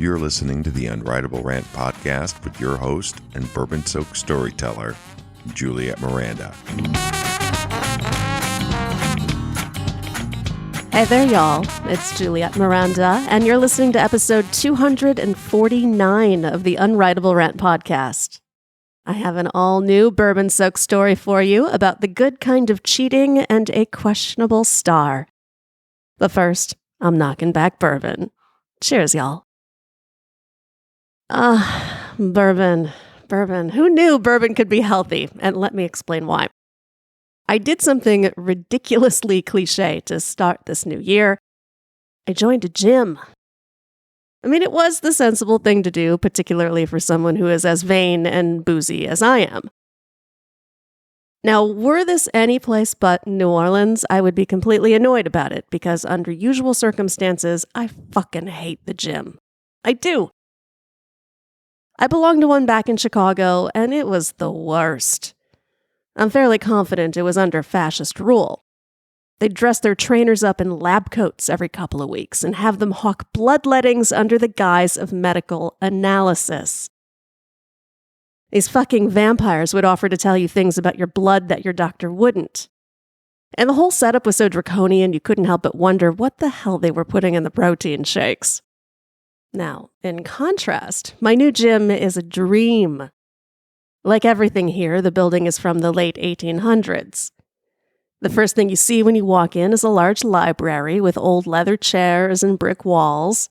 You're listening to the Unwritable Rant podcast with your host and bourbon-soaked storyteller, Juliette Miranda. Hey there, y'all. It's Juliette Miranda, and you're listening to episode 249 of the Unwritable Rant podcast. I have an all-new bourbon-soaked story for you about the good kind of cheating and a questionable star. But first, I'm knocking back bourbon. Cheers, y'all. Bourbon. Who knew bourbon could be healthy? And let me explain why. I did something ridiculously cliche to start this new year. I joined a gym. I mean, it was the sensible thing to do, particularly for someone who is as vain and boozy as I am. Now, were this any place but New Orleans, I would be completely annoyed about it because under usual circumstances, I fucking hate the gym. I do. I belonged to one back in Chicago, and it was the worst. I'm fairly confident it was under fascist rule. They'd dress their trainers up in lab coats every couple of weeks and have them hawk bloodlettings under the guise of medical analysis. These fucking vampires would offer to tell you things about your blood that your doctor wouldn't. And the whole setup was so draconian you couldn't help but wonder what the hell they were putting in the protein shakes. Now, in contrast, my new gym is a dream. Like everything here, the building is from the late 1800s. The first thing you see when you walk in is a large library with old leather chairs and brick walls.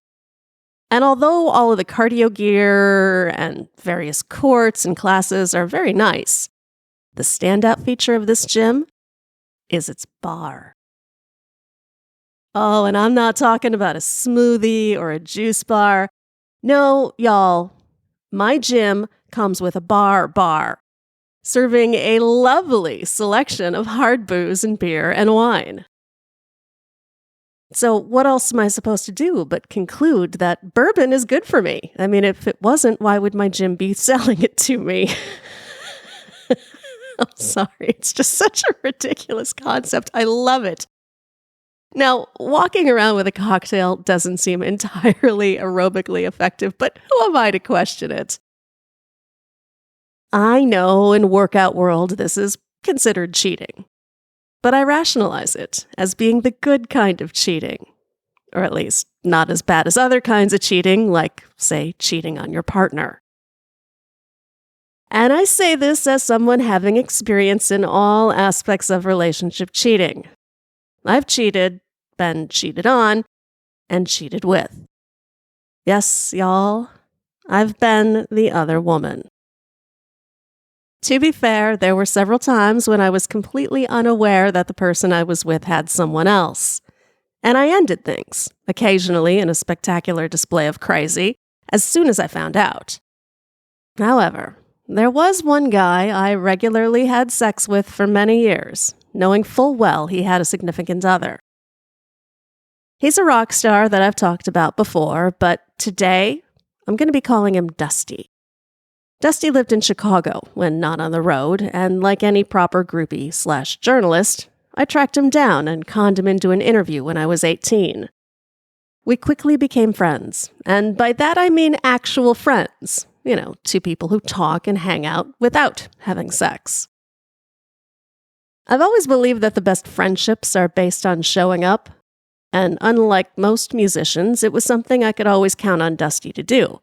And although all of the cardio gear and various courts and classes are very nice, the standout feature of this gym is its bar. Oh, and I'm not talking about a smoothie or a juice bar. No, y'all, my gym comes with a bar, serving a lovely selection of hard booze and beer and wine. So what else am I supposed to do but conclude that bourbon is good for me? I mean, if it wasn't, why would my gym be selling it to me? I'm sorry, it's just such a ridiculous concept. I love it. Now, walking around with a cocktail doesn't seem entirely aerobically effective, but who am I to question it? I know in workout world this is considered cheating. But I rationalize it as being the good kind of cheating. Or at least not as bad as other kinds of cheating, like, say, cheating on your partner. And I say this as someone having experience in all aspects of relationship cheating. I've cheated, been cheated on, and cheated with. Yes, y'all, I've been the other woman. To be fair, there were several times when I was completely unaware that the person I was with had someone else. And I ended things, occasionally in a spectacular display of crazy, as soon as I found out. However, there was one guy I regularly had sex with for many years, knowing full well he had a significant other. He's a rock star that I've talked about before, but today I'm going to be calling him Dusty. Dusty lived in Chicago when not on the road, and like any proper groupie/journalist, I tracked him down and conned him into an interview when I was 18. We quickly became friends, and by that I mean actual friends. You know, two people who talk and hang out without having sex. I've always believed that the best friendships are based on showing up, and unlike most musicians, it was something I could always count on Dusty to do.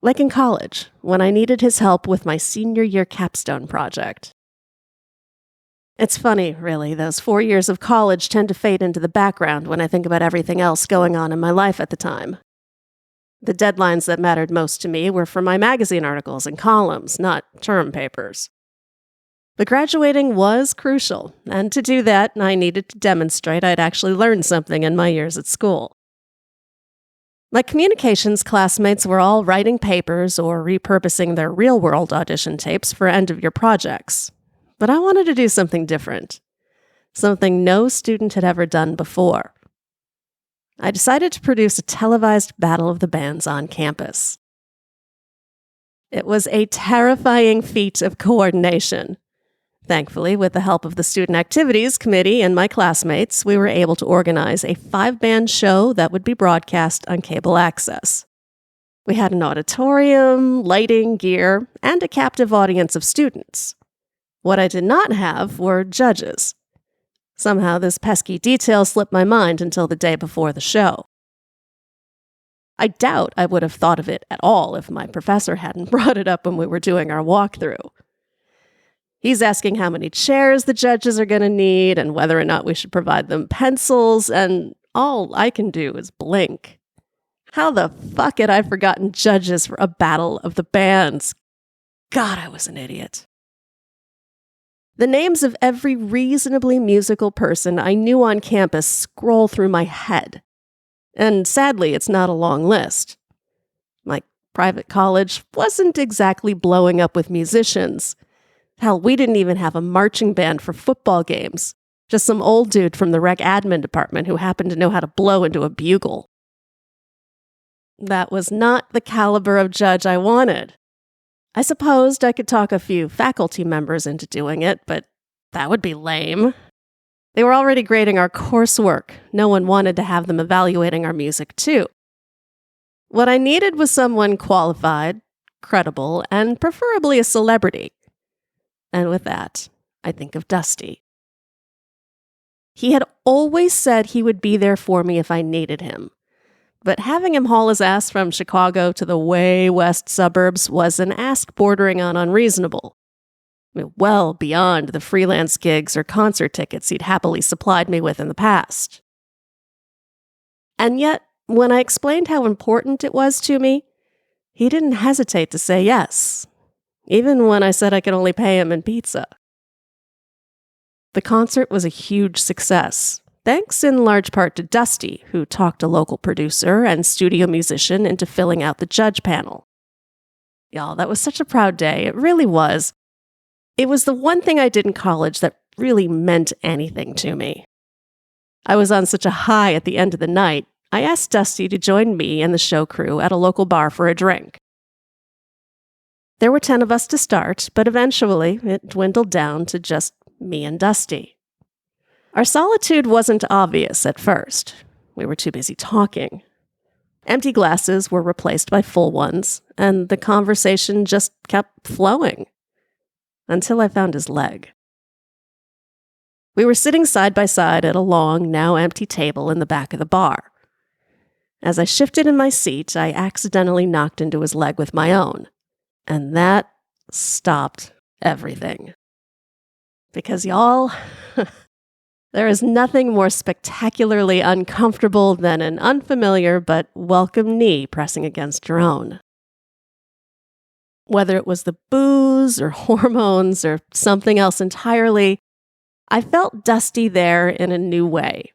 Like in college, when I needed his help with my senior year capstone project. It's funny, really, those 4 years of college tend to fade into the background when I think about everything else going on in my life at the time. The deadlines that mattered most to me were for my magazine articles and columns, not term papers. But graduating was crucial, and to do that, I needed to demonstrate I'd actually learned something in my years at school. My communications classmates were all writing papers or repurposing their real-world audition tapes for end-of-year projects. But I wanted to do something different, something no student had ever done before. I decided to produce a televised battle of the bands on campus. It was a terrifying feat of coordination. Thankfully, with the help of the Student Activities Committee and my classmates, we were able to organize a 5-band show that would be broadcast on cable access. We had an auditorium, lighting, gear, and a captive audience of students. What I did not have were judges. Somehow this pesky detail slipped my mind until the day before the show. I doubt I would have thought of it at all if my professor hadn't brought it up when we were doing our walkthrough. He's asking how many chairs the judges are going to need and whether or not we should provide them pencils, and all I can do is blink. How the fuck had I forgotten judges for a battle of the bands? God, I was an idiot. The names of every reasonably musical person I knew on campus scroll through my head. And sadly, it's not a long list. My private college wasn't exactly blowing up with musicians. Hell, we didn't even have a marching band for football games. Just some old dude from the rec admin department who happened to know how to blow into a bugle. That was not the caliber of judge I wanted. I supposed I could talk a few faculty members into doing it, but that would be lame. They were already grading our coursework. No one wanted to have them evaluating our music, too. What I needed was someone qualified, credible, and preferably a celebrity. And with that, I think of Dusty. He had always said he would be there for me if I needed him. But having him haul his ass from Chicago to the way west suburbs was an ask bordering on unreasonable. Well beyond the freelance gigs or concert tickets he'd happily supplied me with in the past. And yet, when I explained how important it was to me, he didn't hesitate to say yes, even when I said I could only pay him in pizza. The concert was a huge success, thanks in large part to Dusty, who talked a local producer and studio musician into filling out the judge panel. Y'all, that was such a proud day. It really was. It was the one thing I did in college that really meant anything to me. I was on such a high at the end of the night, I asked Dusty to join me and the show crew at a local bar for a drink. There were 10 of us to start, but eventually it dwindled down to just me and Dusty. Our solitude wasn't obvious at first. We were too busy talking. Empty glasses were replaced by full ones, and the conversation just kept flowing. Until I found his leg. We were sitting side by side at a long, now empty table in the back of the bar. As I shifted in my seat, I accidentally knocked into his leg with my own. And that stopped everything. Because y'all, there is nothing more spectacularly uncomfortable than an unfamiliar but welcome knee pressing against your own. Whether it was the booze or hormones or something else entirely, I felt Dusty there in a new way.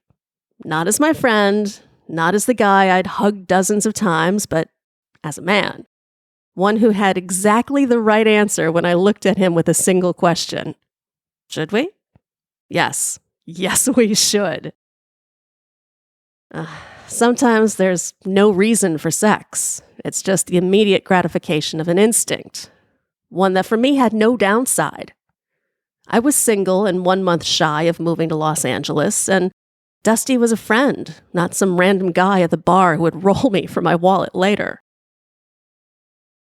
Not as my friend, not as the guy I'd hugged dozens of times, but as a man. One who had exactly the right answer when I looked at him with a single question. Should we? Yes. Yes, we should. Sometimes there's no reason for sex. It's just the immediate gratification of an instinct. One that for me had no downside. I was single and 1 month shy of moving to Los Angeles, and Dusty was a friend, not some random guy at the bar who would roll me for my wallet later.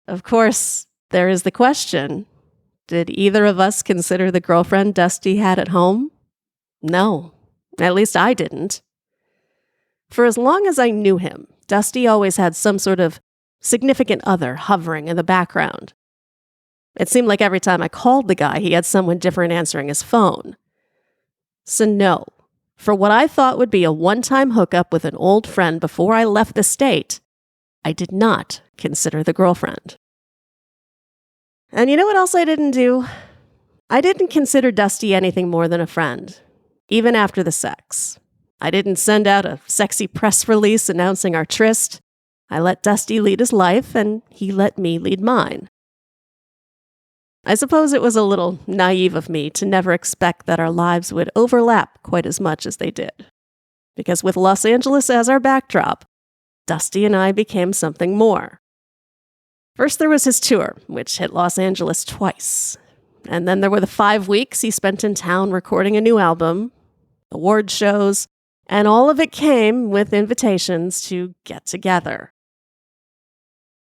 Of course, there is the question, did either of us consider the girlfriend Dusty had at home? No, at least I didn't. For as long as I knew him, Dusty always had some sort of significant other hovering in the background. It seemed like every time I called the guy, he had someone different answering his phone. So no, for what I thought would be a one-time hookup with an old friend before I left the state, I did not consider the girlfriend. And you know what else I didn't do? I didn't consider Dusty anything more than a friend, even after the sex. I didn't send out a sexy press release announcing our tryst. I let Dusty lead his life, and he let me lead mine. I suppose it was a little naive of me to never expect that our lives would overlap quite as much as they did. Because with Los Angeles as our backdrop, Dusty and I became something more. First there was his tour, which hit Los Angeles twice. And then there were the 5 weeks he spent in town recording a new album, award shows, and all of it came with invitations to get together.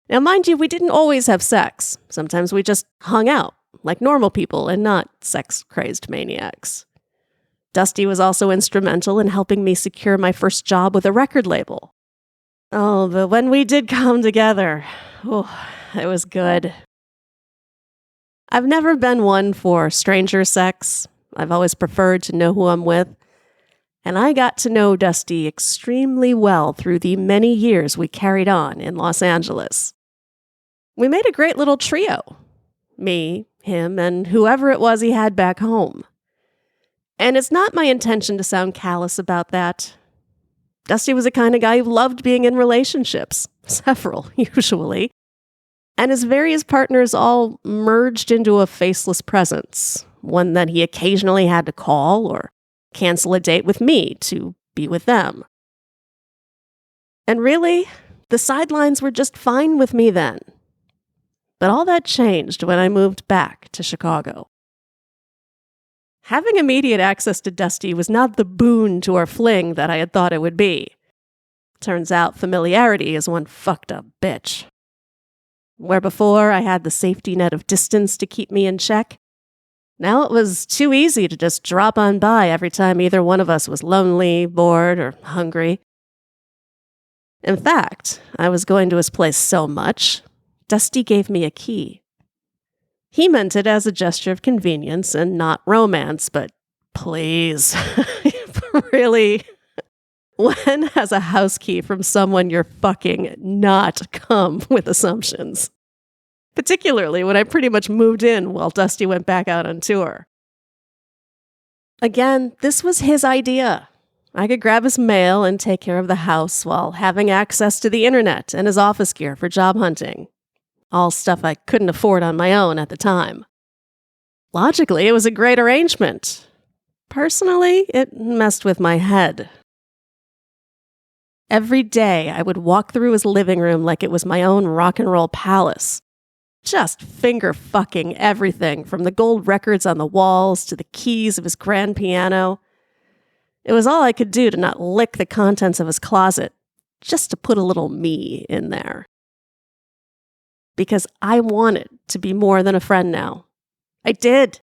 Now, mind you, we didn't always have sex. Sometimes we just hung out like normal people and not sex-crazed maniacs. Dusty was also instrumental in helping me secure my first job with a record label. Oh, but when we did come together, it was good. I've never been one for stranger sex. I've always preferred to know who I'm with. And I got to know Dusty extremely well through the many years we carried on in Los Angeles. We made a great little trio. Me, him, and whoever it was he had back home. And it's not my intention to sound callous about that. Dusty was the kind of guy who loved being in relationships, several, usually. And his various partners all merged into a faceless presence, one that he occasionally had to call or cancel a date with me to be with them. And really, the sidelines were just fine with me then. But all that changed when I moved back to Chicago. Having immediate access to Dusty was not the boon to our fling that I had thought it would be. Turns out familiarity is one fucked up bitch. Where before I had the safety net of distance to keep me in check, now it was too easy to just drop on by every time either one of us was lonely, bored, or hungry. In fact, I was going to his place so much, Dusty gave me a key. He meant it as a gesture of convenience and not romance, but please, really? When has a house key from someone you're fucking not come with assumptions? Particularly when I pretty much moved in while Dusty went back out on tour. Again, this was his idea. I could grab his mail and take care of the house while having access to the internet and his office gear for job hunting. All stuff I couldn't afford on my own at the time. Logically, it was a great arrangement. Personally, it messed with my head. Every day, I would walk through his living room like it was my own rock and roll palace. Just finger-fucking everything, from the gold records on the walls to the keys of his grand piano. It was all I could do to not lick the contents of his closet, just to put a little me in there. Because I wanted to be more than a friend now. I did.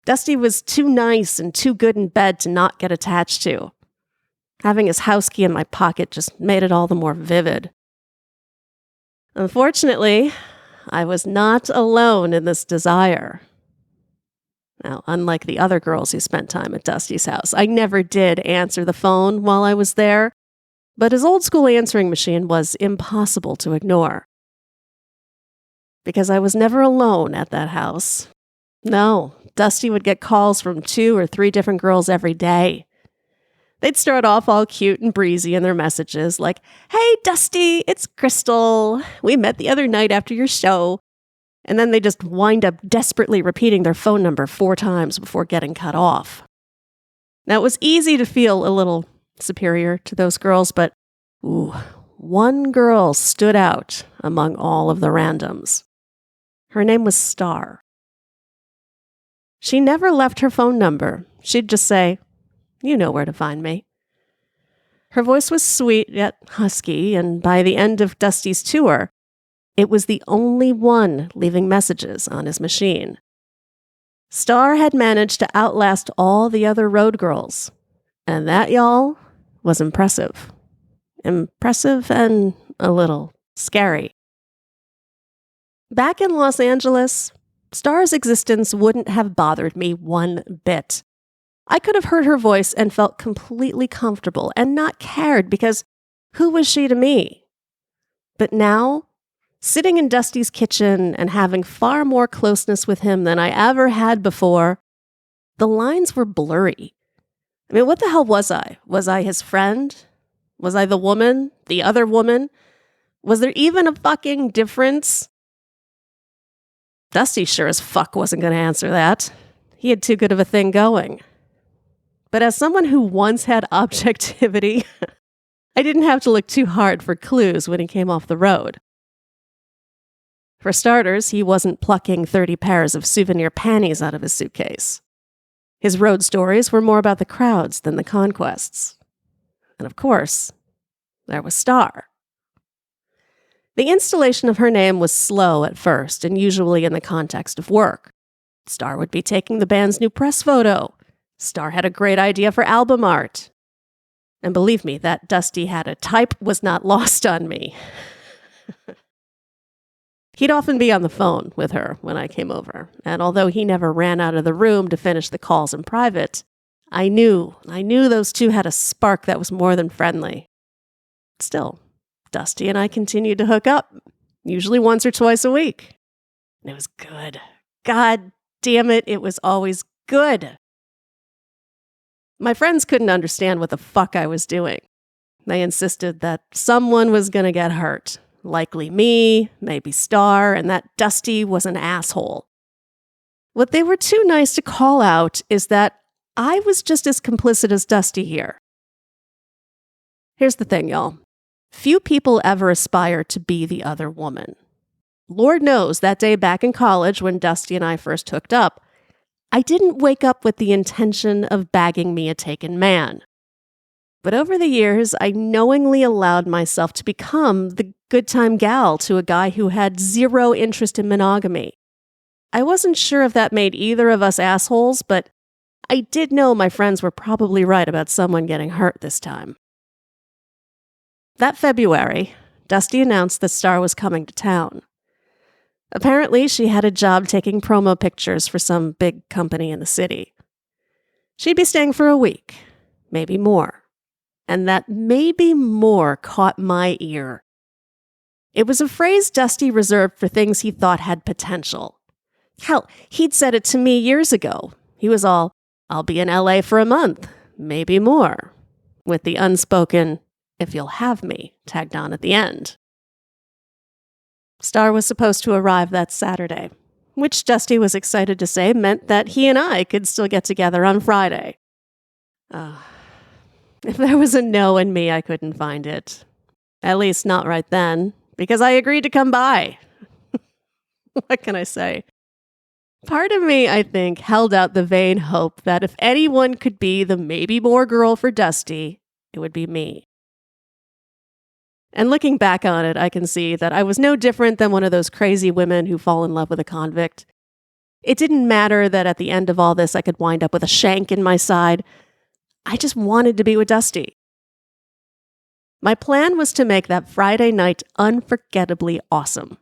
Dusty was too nice and too good in bed to not get attached to. Having his house key in my pocket just made it all the more vivid. Unfortunately, I was not alone in this desire. Now, unlike the other girls who spent time at Dusty's house, I never did answer the phone while I was there, but his old-school answering machine was impossible to ignore. Because I was never alone at that house. No, Dusty would get calls from 2 or 3 different girls every day. They'd start off all cute and breezy in their messages, like, "Hey, Dusty, it's Crystal. We met the other night after your show." And then they just wind up desperately repeating their phone number 4 times before getting cut off. Now, it was easy to feel a little superior to those girls, but one girl stood out among all of the randoms. Her name was Star. She never left her phone number. She'd just say, "You know where to find me." Her voice was sweet yet husky, and by the end of Dusty's tour, it was the only one leaving messages on his machine. Star had managed to outlast all the other road girls, and that, y'all, was impressive. Impressive and a little scary. Back in Los Angeles, Star's existence wouldn't have bothered me one bit. I could have heard her voice and felt completely comfortable and not cared because who was she to me? But now, sitting in Dusty's kitchen and having far more closeness with him than I ever had before, the lines were blurry. I mean, what the hell was I? Was I his friend? Was I the woman? The other woman? Was there even a fucking difference? Dusty sure as fuck wasn't going to answer that. He had too good of a thing going. But as someone who once had objectivity, I didn't have to look too hard for clues when he came off the road. For starters, he wasn't plucking 30 pairs of souvenir panties out of his suitcase. His road stories were more about the crowds than the conquests. And of course, there was Star. The installation of her name was slow at first, and usually in the context of work. Star would be taking the band's new press photo. Star had a great idea for album art. And believe me, that Dusty had a type was not lost on me. He'd often be on the phone with her when I came over, and although he never ran out of the room to finish the calls in private, I knew those two had a spark that was more than friendly. Still, Dusty and I continued to hook up, usually once or twice a week. And it was good. God damn it, it was always good. My friends couldn't understand what the fuck I was doing. They insisted that someone was going to get hurt. Likely me, maybe Star, and that Dusty was an asshole. What they were too nice to call out is that I was just as complicit as Dusty here. Here's the thing, y'all. Few people ever aspire to be the other woman. Lord knows that day back in college when Dusty and I first hooked up, I didn't wake up with the intention of bagging me a taken man. But over the years, I knowingly allowed myself to become the good time gal to a guy who had zero interest in monogamy. I wasn't sure if that made either of us assholes, but I did know my friends were probably right about someone getting hurt this time. That February, Dusty announced that Star was coming to town. Apparently, she had a job taking promo pictures for some big company in the city. She'd be staying for a week, maybe more. And that maybe more caught my ear. It was a phrase Dusty reserved for things he thought had potential. Hell, he'd said it to me years ago. He was all, I'll be in LA for a month, maybe more, with the unspoken, if you'll have me, tagged on at the end. Star was supposed to arrive that Saturday, which Dusty was excited to say meant that he and I could still get together on Friday. If there was a no in me, I couldn't find it. At least not right then, because I agreed to come by. What can I say? Part of me, I think, held out the vain hope that if anyone could be the maybe more girl for Dusty, it would be me. And looking back on it, I can see that I was no different than one of those crazy women who fall in love with a convict. It didn't matter that at the end of all this, I could wind up with a shank in my side. I just wanted to be with Dusty. My plan was to make that Friday night unforgettably awesome.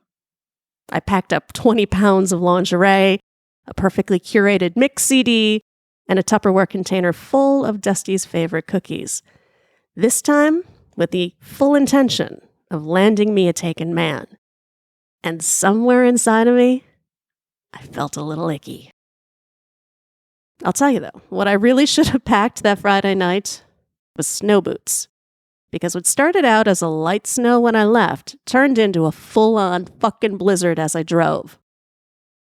I packed up 20 pounds of lingerie, a perfectly curated mix CD, and a Tupperware container full of Dusty's favorite cookies. This time, with the full intention of landing me a taken man. And somewhere inside of me, I felt a little icky. I'll tell you though, what I really should have packed that Friday night was snow boots. Because what started out as a light snow when I left turned into a full-on fucking blizzard as I drove.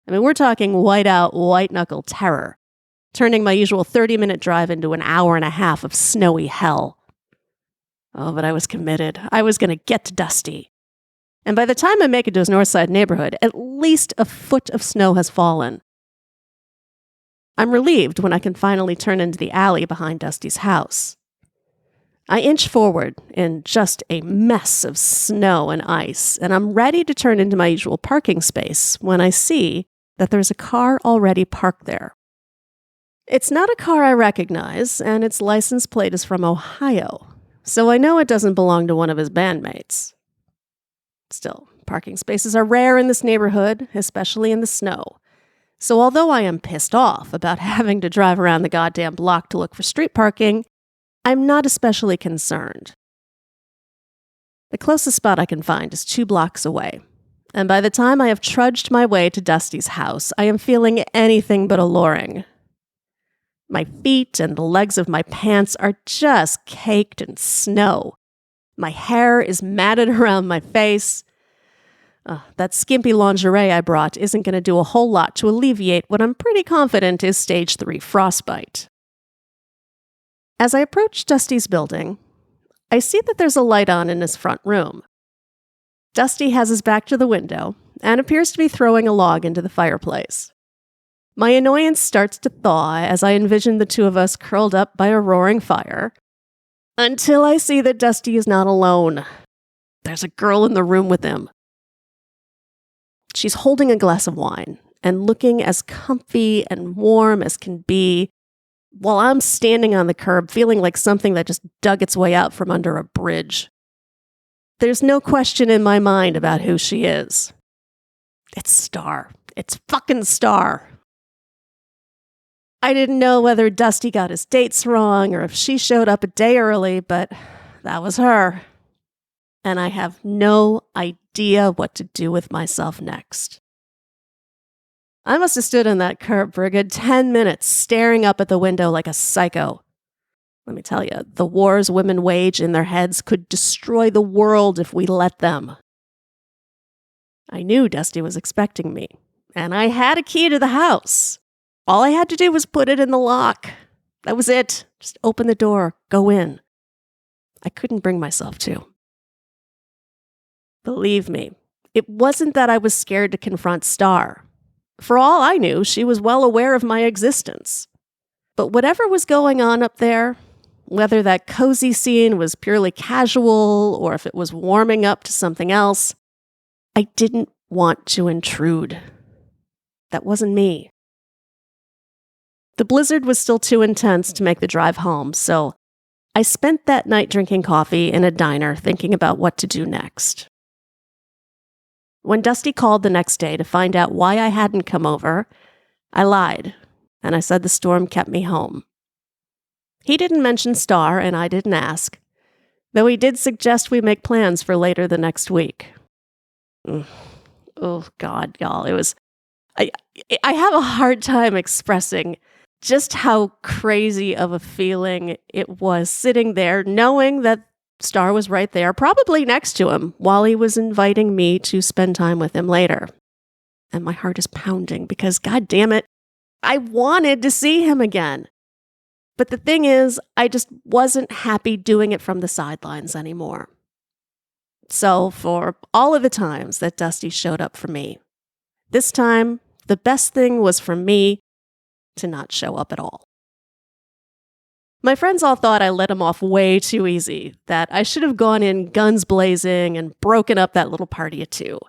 I mean, we're talking white-out, white-knuckle terror, turning my usual 30-minute drive into an hour and a half of snowy hell. Oh, but I was committed. I was going to get to Dusty. And by the time I make it to his Northside neighborhood, at least a foot of snow has fallen. I'm relieved when I can finally turn into the alley behind Dusty's house. I inch forward in just a mess of snow and ice, and I'm ready to turn into my usual parking space when I see that there's a car already parked there. It's not a car I recognize, and its license plate is from Ohio, so I know it doesn't belong to one of his bandmates. Still, parking spaces are rare in this neighborhood, especially in the snow. So although I am pissed off about having to drive around the goddamn block to look for street parking, I'm not especially concerned. The closest spot I can find is 2 blocks away, and by the time I have trudged my way to Dusty's house, I am feeling anything but alluring. My feet and the legs of my pants are just caked in snow. My hair is matted around my face. That skimpy lingerie I brought isn't going to do a whole lot to alleviate what I'm pretty confident is stage 3 frostbite. As I approach Dusty's building, I see that there's a light on in his front room. Dusty has his back to the window, and appears to be throwing a log into the fireplace. My annoyance starts to thaw as I envision the two of us curled up by a roaring fire, until I see that Dusty is not alone. There's a girl in the room with him. She's holding a glass of wine and looking as comfy and warm as can be, while I'm standing on the curb feeling like something that just dug its way out from under a bridge. There's no question in my mind about who she is. It's Star. It's fucking Star. I didn't know whether Dusty got his dates wrong or if she showed up a day early, but that was her. And I have no idea what to do with myself next. I must have stood on that curb for a good 10 minutes, staring up at the window like a psycho. Let me tell you, the wars women wage in their heads could destroy the world if we let them. I knew Dusty was expecting me, and I had a key to the house. All I had to do was put it in the lock. That was it. Just open the door, go in. I couldn't bring myself to. Believe me, it wasn't that I was scared to confront Star. For all I knew, she was well aware of my existence. But whatever was going on up there, whether that cozy scene was purely casual or if it was warming up to something else, I didn't want to intrude. That wasn't me. The blizzard was still too intense to make the drive home, so I spent that night drinking coffee in a diner thinking about what to do next. When Dusty called the next day to find out why I hadn't come over, I lied, and I said the storm kept me home. He didn't mention Star, and I didn't ask, though he did suggest we make plans for later the next week. Oh, God, y'all, I have a hard time expressing just how crazy of a feeling it was sitting there, knowing that Star was right there, probably next to him, while he was inviting me to spend time with him later. And my heart is pounding because, God damn it, I wanted to see him again. But the thing is, I just wasn't happy doing it from the sidelines anymore. So for all of the times that Dusty showed up for me, this time, the best thing was for me to not show up at all. My friends all thought I let him off way too easy, that I should have gone in guns blazing and broken up that little party of two.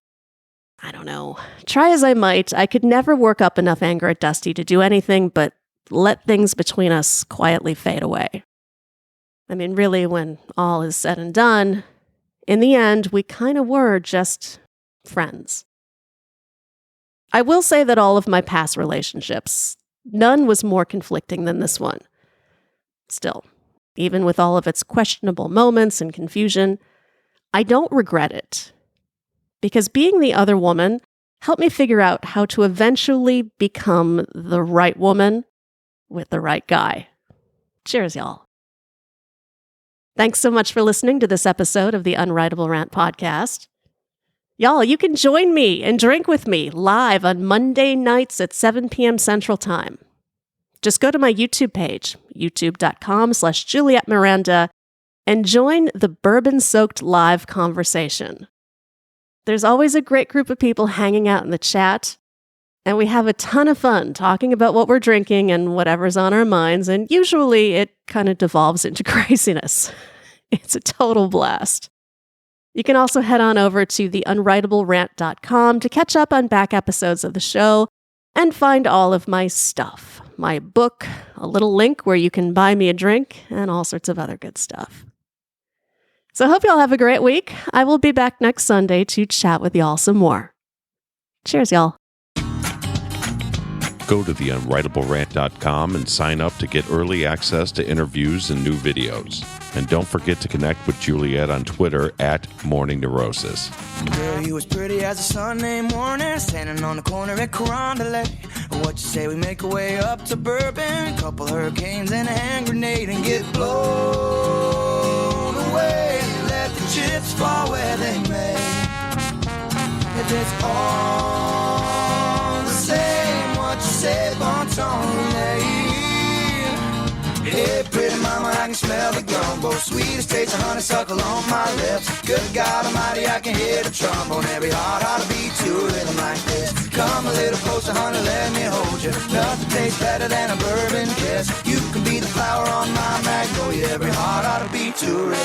I don't know. Try as I might, I could never work up enough anger at Dusty to do anything but let things between us quietly fade away. I mean, really, when all is said and done, in the end, we kind of were just friends. I will say that all of my past relationships, none was more conflicting than this one. Still, even with all of its questionable moments and confusion, I don't regret it. Because being the other woman helped me figure out how to eventually become the right woman with the right guy. Cheers, y'all. Thanks so much for listening to this episode of the Unwritable Rant podcast. Y'all, you can join me and drink with me live on Monday nights at 7 p.m. Central Time. Just go to my YouTube page, youtube.com/Juliette Miranda, and join the bourbon-soaked live conversation. There's always a great group of people hanging out in the chat, and we have a ton of fun talking about what we're drinking and whatever's on our minds, and usually it kind of devolves into craziness. It's a total blast. You can also head on over to theunwritablerant.com to catch up on back episodes of the show and find all of my stuff. My book, a little link where you can buy me a drink, and all sorts of other good stuff. So I hope y'all have a great week. I will be back next Sunday to chat with y'all some more. Cheers, y'all. Go to theunwritablerant.com and sign up to get early access to interviews and new videos. And don't forget to connect with Juliette on Twitter @MorningNeurosis. Girl, you as pretty as a Sunday morning, standing on the corner at Carondelet. What you say we make our way up to Bourbon, couple hurricanes and a hand grenade, and get blown away. Let the chips fall where they may. If it's all the same, what you say, bon ton, hey, pretty mama. I can smell the gumbo. Sweetest taste of honeysuckle on my lips. Good God Almighty, I can hear the trombone. Every heart ought to beat to a rhythm like this. Come a little closer, honey, let me hold you. Nothing tastes better than a bourbon kiss. You can be the flower on my magnolia. Every heart ought to beat to a rhythm.